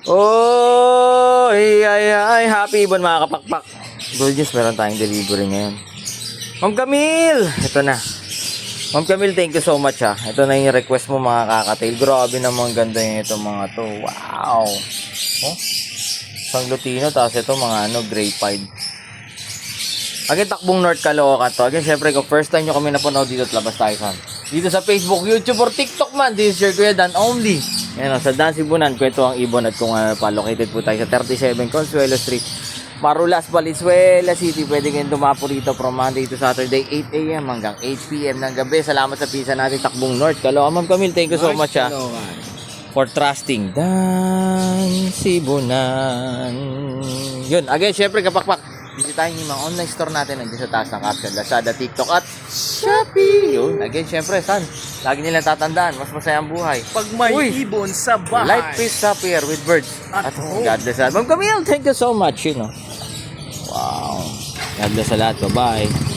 Oh, ay, happy ibon mga kapakpak. Good news, meron tayong delivery ngayon. Ma'am Camille, ito na. Ma'am Camille, thank you so much ha. Ito na yung request mo mga kakatail. Grabe naman ganda yung ito mga to. Wow. Oh, isang Lutino, tapos ito mga gray pied. Again, takbong North Caloocan to. Again, syempre, kung first time nyo kami napanood dito at labas tayo dito sa Facebook, YouTube, or TikTok man, this is your Kuya Dan only. Yan o, sa Dan Sibunan, kwento ang ibon at kung pa, located po tayo sa 37 Consuelo Street, Marulas, Valenzuela City. Pwede kayong dumapo rito from Monday to Saturday, 8 a.m. hanggang 8 p.m. ng gabi. Salamat sa pizza natin, takbong North Caloocan. Ma'am Camille, thank you so much for trusting Dan Sibunan. Yun, again, syempre, kapakpak, bisitahin yung mga online store natin nandiyan sa taas ng caption, Lazada, TikTok at Shopee. Yun, again, syempre, lagi nilang tatandaan, mas masaya ang buhay Pag may ibon sa bahay. life is happier with birds at home. God bless lahat. Ma'am Camille, thank you so much. Wow. God bless sa lahat. Bye-bye.